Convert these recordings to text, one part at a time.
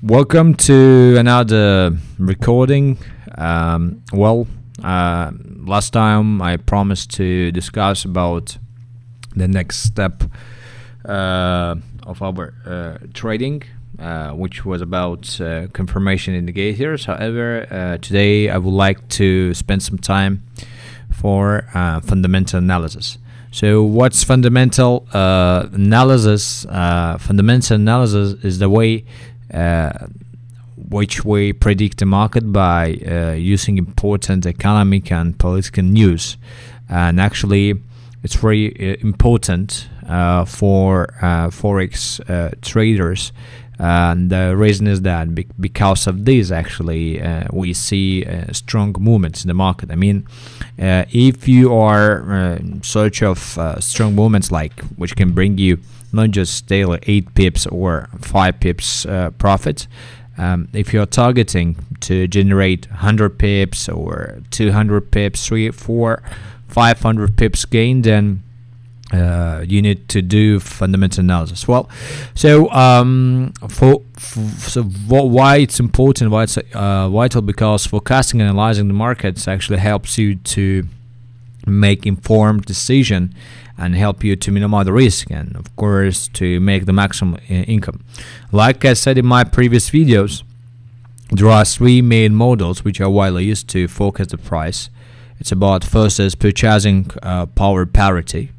Welcome to another recording. Last time I promised to discuss about the next step of our trading, which was about confirmation indicators. However, today I would like to spend some time for fundamental analysis. So what's fundamental analysis? Fundamental analysis is the way which we predict the market by using important economic and political news. And actually, it's very important for forex traders. And the reason is that because of this, actually, we see strong movements in the market. I mean, if you are in search of strong movements, like which can bring you not just daily 8 pips or 5 pips profit, if you're targeting to generate 100 pips or 200 pips, 3, 4, 500 pips gain, then you need to do fundamental analysis. Well, so why it's important, why it's vital? Because forecasting and analyzing the markets actually helps you to make informed decision and help you to minimize the risk and, of course, to make the maximum income. Like I said in my previous videos, there are 3 main models which are widely used to forecast the price. It's about first is purchasing power parity,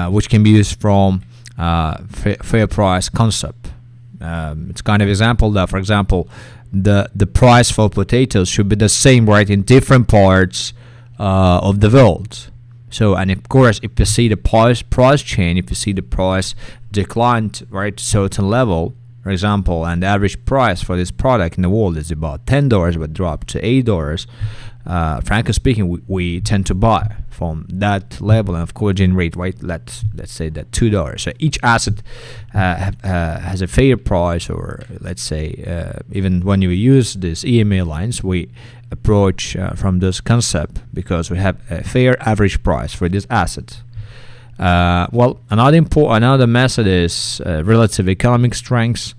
which can be used from fair price concept. It's kind of example that, for example, the price for potatoes should be the same, right, in different parts of the world. So, and of course, if you see the price change, if you see the price declined, right, to a certain level, for example, and the average price for this product in the world is about $10, but dropped to $8. Frankly speaking, we tend to buy from that level and of course generate, right, let's say that $2. So each asset has a fair price, or let's say even when you use these EMA lines, we approach from this concept because we have a fair average price for this asset. Another method is relative economic strengths.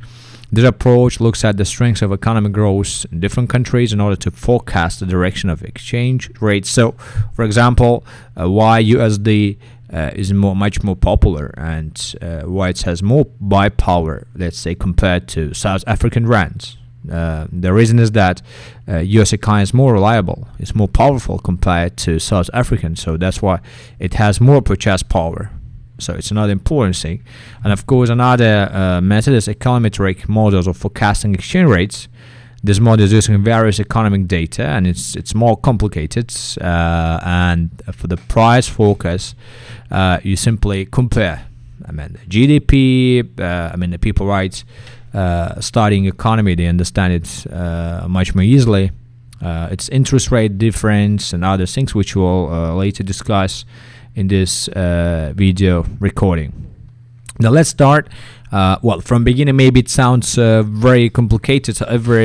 This approach looks at the strengths of economic growth in different countries in order to forecast the direction of exchange rates. So, for example, why USD is much more popular and why it has more buy power, let's say, compared to South African rands. The reason is that US economy is more reliable, it's more powerful compared to South African, so that's why it has more purchase power. So it's another important thing. And of course, another method is econometric models of forecasting exchange rates. This model is using various economic data, and it's more complicated. And for the price forecast, you simply compare. I mean, GDP. The people write studying economy, they understand it much more easily. It's interest rate difference and other things which we'll later discuss in this video recording. Now let's start. From beginning, maybe it sounds very complicated. However,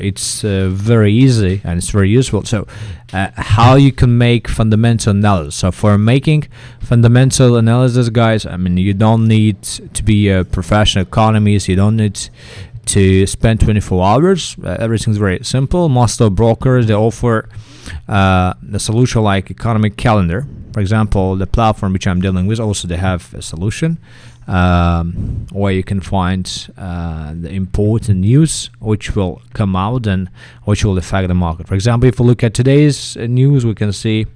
it's very easy and it's very useful. So, how you can make fundamental analysis? So, for making fundamental analysis, guys, you don't need to be a professional economist. You don't need to spend 24 hours. Everything's very simple. Most of brokers, they offer the solution like economic calendar. For example, the platform which I'm dealing with, also they have a solution where you can find the important news which will come out and which will affect the market. For example, if we look at today's news, we can see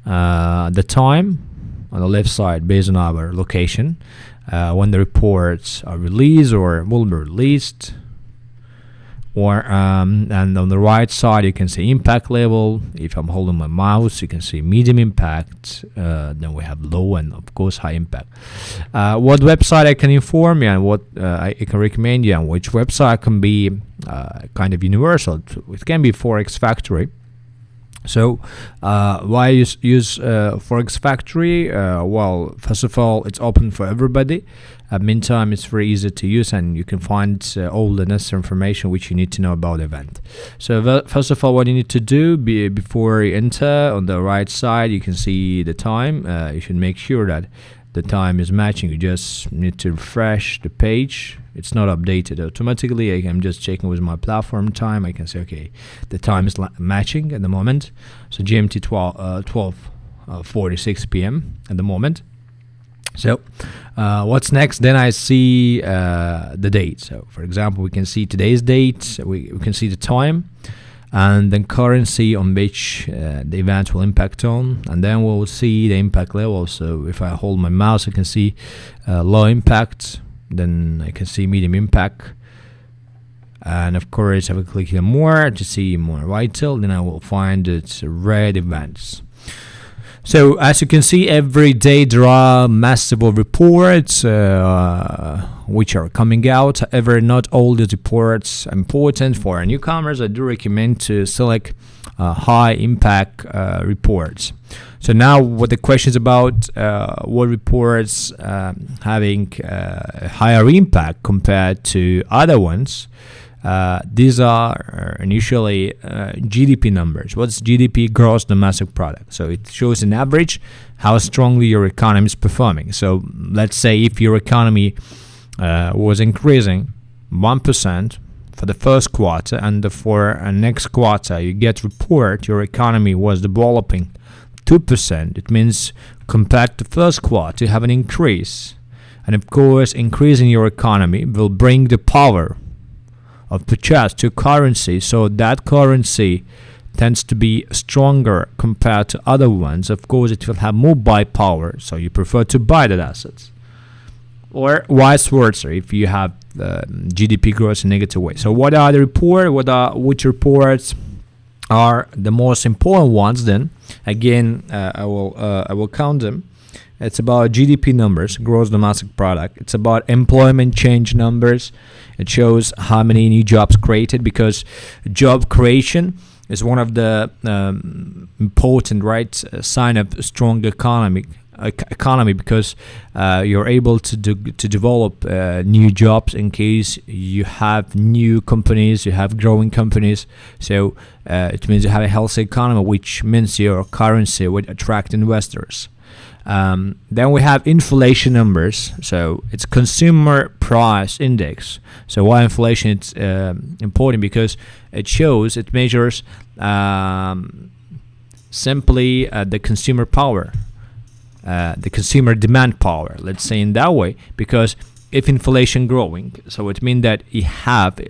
the time on the left side based on our location, when the reports are released or will be released. And on the right side you can see impact level. If I'm holding my mouse, you can see medium impact, then we have low and of course high impact. What website I can inform you and what I can recommend you, and which website can be kind of universal. It can be Forex Factory. So why use Forex Factory? First of all, it's open for everybody. Meantime, it's very easy to use, and you can find all the necessary information which you need to know about the event. So first of all, what you need to do before you enter, on the right side you can see the time. You should make sure that the time is matching. You just need to refresh the page. It's not updated automatically. I'm just checking with my platform time. I can say, okay, the time is matching at the moment. So GMT 12:46 p.m. at the moment. So what's next? Then I see the date. So for example, we can see today's date. We can see the time, and then currency on which the event will impact on, and then we'll see the impact level. So if I hold my mouse, I can see low impact, then I can see medium impact, and of course if I click here more to see more vital, then I will find it's red events. So as you can see, every day there are massive reports which are coming out. However, not all the reports are important for newcomers. I do recommend to select high impact reports. So now what the question is about, what reports having higher impact compared to other ones. These are initially GDP numbers. What's GDP? Gross domestic product. So it shows an average how strongly your economy is performing. So let's say if your economy was increasing 1% for the first quarter, and for next quarter you get report your economy was developing 2%. It means compared to first quarter you have an increase, and of course increasing your economy will bring the power of purchase to currency, so that currency tends to be stronger compared to other ones. Of course, it will have more buy power, so you prefer to buy that assets, or vice versa if you have GDP growth in a negative way. So what are the reports? Which reports are the most important ones? Then again, I will count them. It's about GDP numbers, gross domestic product. It's about employment change numbers. It shows how many new jobs created, because job creation is one of the important sign of a strong economy, because you're able to develop new jobs in case you have new companies, you have growing companies. So it means you have a healthy economy, which means your currency would attract investors. Then we have inflation numbers. So it's consumer price index. So why inflation is important? Because it measures simply the consumer power, the consumer demand power, let's say in that way. Because if inflation growing, so it means that you have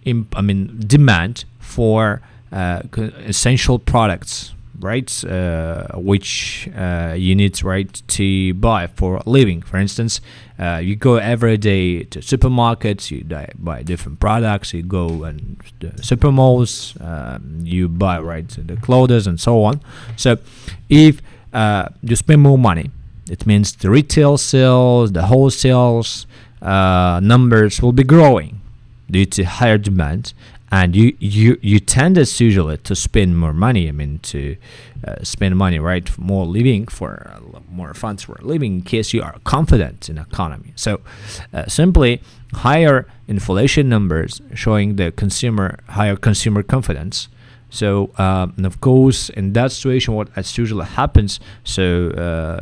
demand for essential products, right, which you need to buy for a living. For instance, you go every day to supermarkets, you buy different products, you go and the super malls, you buy the clothes and so on. So if you spend more money, it means the retail sales, the wholesales numbers will be growing due to higher demand. And you tend as usually to spend more money. To spend money, for more living, for more funds for living, in case you are confident in economy. So simply higher inflation numbers showing the higher consumer confidence. So and of course in that situation, what as usually happens, so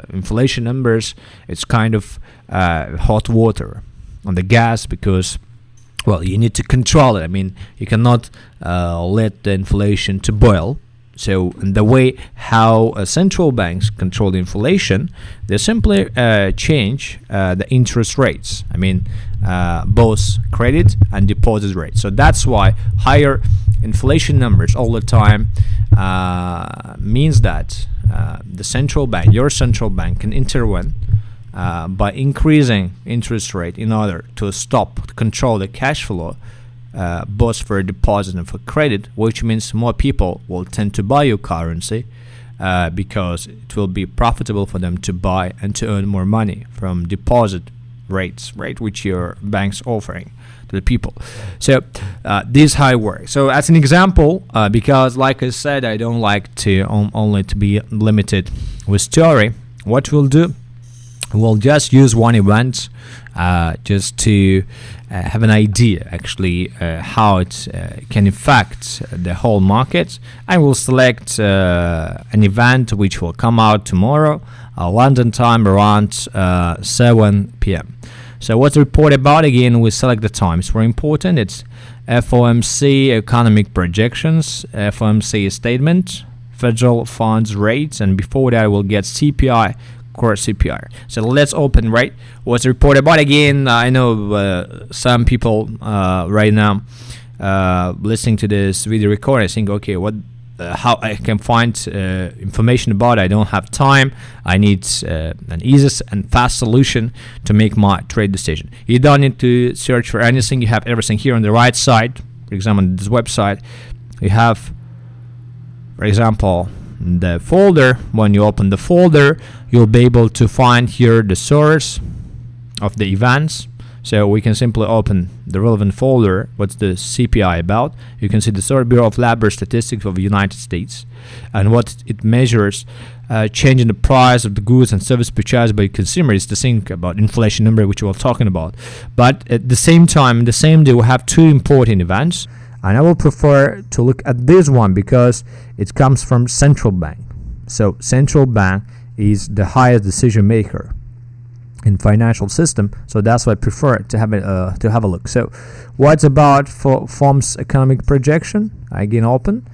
inflation numbers, it's kind of hot water on the gas, because you need to control it. You cannot let the inflation to boil. So in the way how central banks control the inflation, they simply change the interest rates. Both credit and deposit rates. So that's why higher inflation numbers all the time means that your central bank can intervene by increasing interest rate in order to control the cash flow, both for deposit and for credit, which means more people will tend to buy your currency because it will be profitable for them to buy and to earn more money from deposit rates, which your bank's offering to the people. So this how it works. So as an example, because like I said, I don't like to only to be limited with theory, what we'll do, we'll just use one event just to have an idea actually how it can affect the whole market. I will select an event which will come out tomorrow. London time around 7 p.m. So what's the report about? Again, we select the time. It's very important. It's FOMC economic projections, FOMC statement, federal funds rates, and before that we'll get CPI, core CPI. So let's open, right? What's the report about? Again, I know some people right now listening to this video recording think, okay, what how I can find information about it. I don't have time. I need an easy and fast solution to make my trade decision. You don't need to search for anything. You have everything here on the right side. For example, on this website, you have, for example, the folder. When you open the folder, you'll be able to find here the source of the events. So we can simply open the relevant folder. What's the CPI about? You can see the Bureau of Labor Statistics of the United States, and what it measures, change in the price of the goods and services purchased by consumers. To think about inflation number, which we're talking about. But at the same time, the same day, we have two important events, and I will prefer to look at this one because it comes from central bank. So central bank is the highest decision maker in financial system, so that's why I prefer to have a look. So what's about for FOMC's economic projection? Again, open.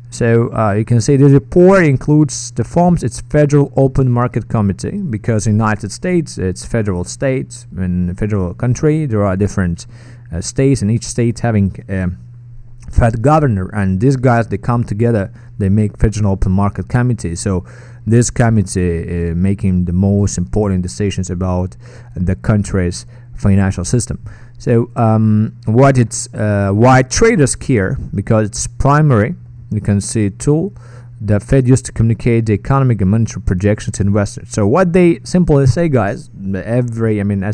So you can see the report includes the FOMC, it's Federal Open Market Committee, because in United States it's federal state and federal country. There are different states, and each state having Fed governor, and these guys, they come together, they make Federal Open Market Committee. So this committee making the most important decisions about the country's financial system. So why traders care? Because it's primary. You can see a tool the Fed used to communicate the economic and monetary projections to investors. So what they simply say, guys, as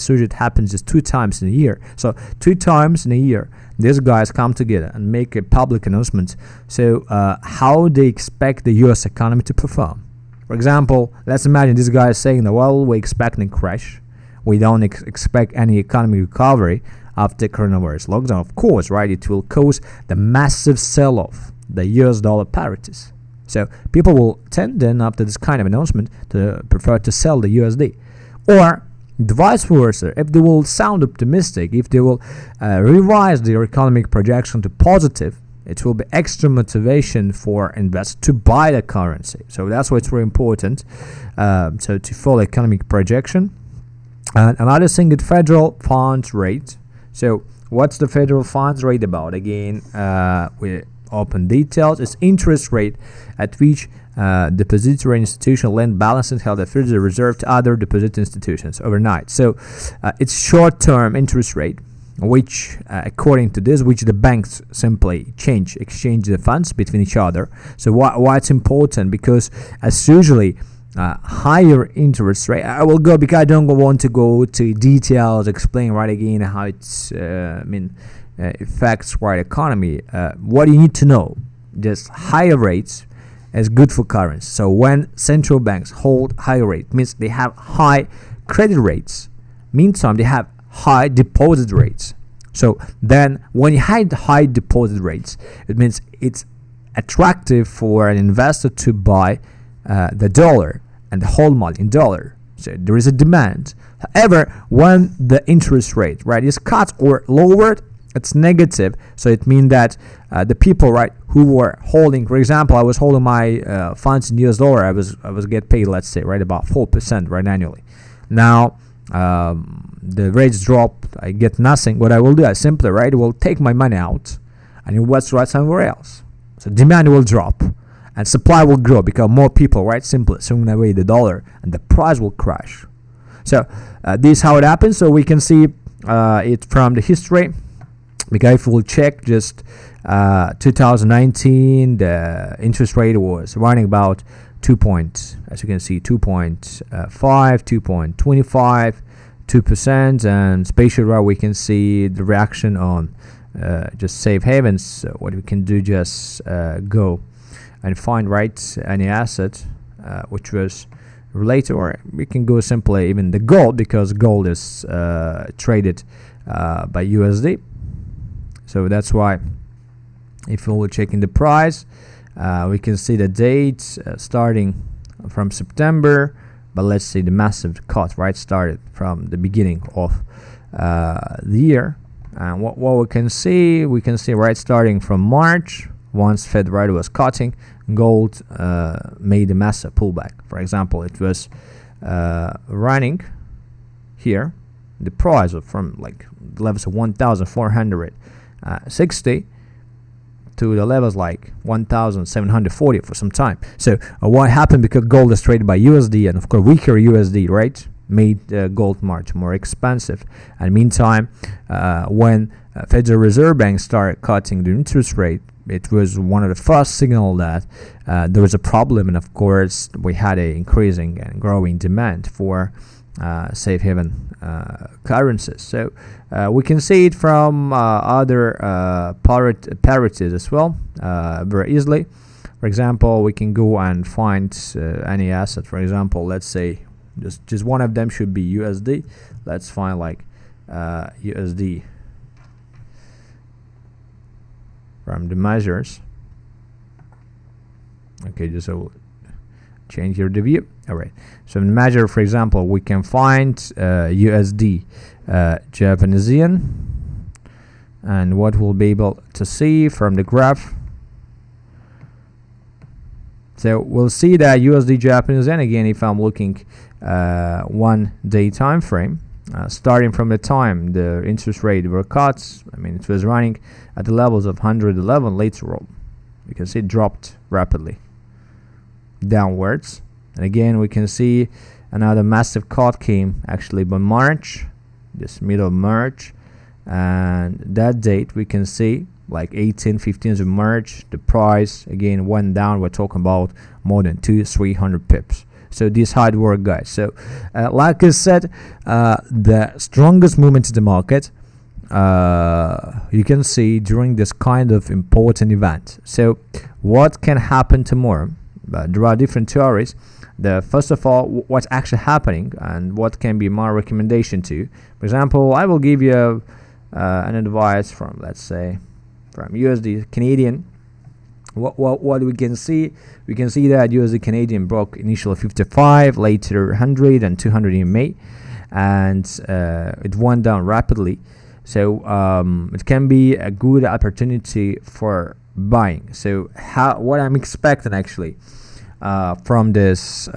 usual, it happens just 2 times in a year. So 2 times in a year, these guys come together and make a public announcement. So how they expect the U.S. economy to perform. For example, let's imagine this guy is saying that, well, we're expecting a crash. We don't expect any economic recovery after coronavirus lockdown. Of course, right, it will cause the massive sell-off, the US dollar parities. So people will tend then, after this kind of announcement, to prefer to sell the USD. Or the vice versa, if they will sound optimistic, if they will revise their economic projection to positive, it will be extra motivation for investors to buy the currency. So that's why it's very important so to follow economic projection. And another thing is federal funds rate. So what's the federal funds rate about? Again, we open details. It's interest rate at which depository institution lend balances held at Federal Reserve to other deposit institutions overnight. So it's short-term interest rate, which according to this, which the banks simply exchange the funds between each other. So why it's important? Because as usually higher interest rate, I will go because I don't want to go to details, explain right again how it's affects right economy. What you need to know, just higher rates is good for currency. So when central banks hold higher rate, means they have high credit rates. Meantime, they have high deposit rates. So then when you have high deposit rates, it means it's attractive for an investor to buy the dollar and hold money in dollar. So there is a demand. However, when the interest rate is cut or lowered, it's negative. So it means that the people who were holding, for example, I was holding my funds in US dollar, I was get paid, let's say, about 4% annually. Now the rates drop, I get nothing. What I will do, I simply will take my money out and invest somewhere else. So demand will drop and supply will grow because more people simply swing away the dollar and the price will crash. So this is how it happens. So we can see it from the history, because if we'll check just 2019, the interest rate was running about 2.5, 2.25, 2%, and especially we can see the reaction on just safe havens. So what we can do, just go and find any asset which was related, or we can go simply even the gold, because gold is traded by USD. So that's why if we're checking the price, we can see the date starting from September but let's say the massive cut, right, started from the beginning of the year. And what we can see right, starting from March, once Fed right was cutting, gold made a massive pullback. For example, it was running here, the price of from like levels of 1,460 to the levels like 1,740 for some time. So what happened, because gold is traded by USD, and of course weaker USD, right, made gold much more expensive. And meantime, when Federal Reserve Bank started cutting the interest rate, it was one of the first signal that there was a problem, and of course we had a increasing and growing demand for safe haven currencies. So we can see it from other parities as well very easily. For example, we can go and find any asset. For example, let's say just one of them should be USD. Let's find like USD from the measures. Okay, just so change here the view. All right, so in the measure, for example, we can find USD Japanese yen, and what we'll be able to see from the graph. So we'll see that USD Japanese yen, again, if I'm looking 1 day time frame, starting from the time the interest rate were cut, I mean it was running at the levels of 111. Later on, you can see it dropped rapidly downwards, and again we can see another massive cut came actually by March, this middle of March, and that date we can see like 15th of March, the price again went down. We're talking about more than 200-300 pips. So this hard work, guys. So like I said, the strongest movement in the market you can see during this kind of important event. So what can happen tomorrow? There are different theories. First of all, what's actually happening and what can be my recommendation to you. For example, I will give you an advice from, let's say, from USD Canadian. What we can see that USD Canadian broke initially 55, later 100 and 200 in May, and it went down rapidly. So it can be a good opportunity for buying. So what I'm expecting actually from this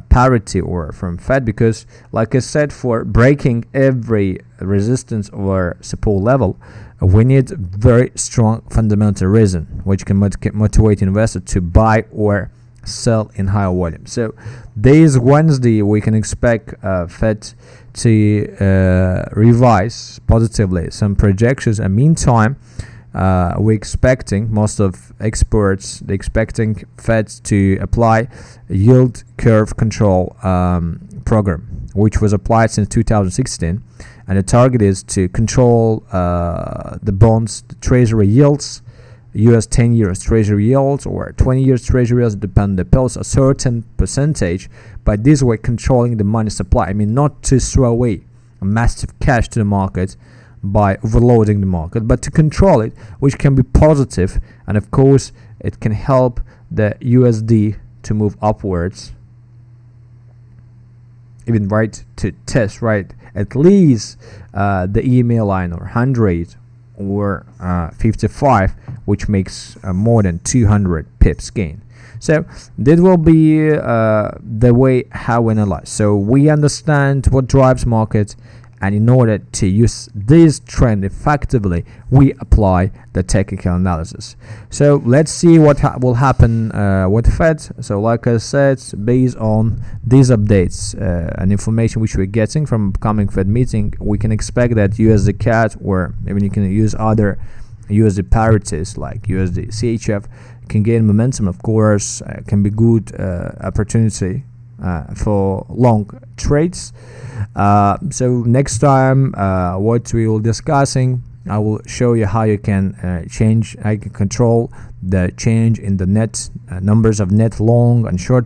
parity or from Fed, because like I said, for breaking every resistance or support level, we need very strong fundamental reason which can motivate investors to buy or sell in higher volume. So this Wednesday we can expect Fed to revise positively some projections, and meantime we're expecting, most of experts, they're expecting Fed to apply a yield curve control program, which was applied since 2016, and the target is to control the bonds, the treasury yields, US 10 years treasury yields or 20 years treasury yields, depend on the pills, a certain percentage, by this way controlling the money supply. I mean, not to throw away a massive cash to the market by overloading the market, but to control it, which can be positive, and of course it can help the USD to move upwards, even right to test right at least the EMA line or 100 or 55, which makes more than 200 pips gain. So that will be the way how we analyze. So we understand what drives market, and in order to use this trend effectively, we apply the technical analysis. So let's see what will happen with the Fed. So like I said, based on these updates and information which we're getting from upcoming Fed meeting, we can expect that USD CAD, or even you can use other USD parities like USD CHF, can gain momentum. Of course, can be good opportunity for long trades. So next time what we will discussing, I will show you how you can control the change in the net numbers of net long and short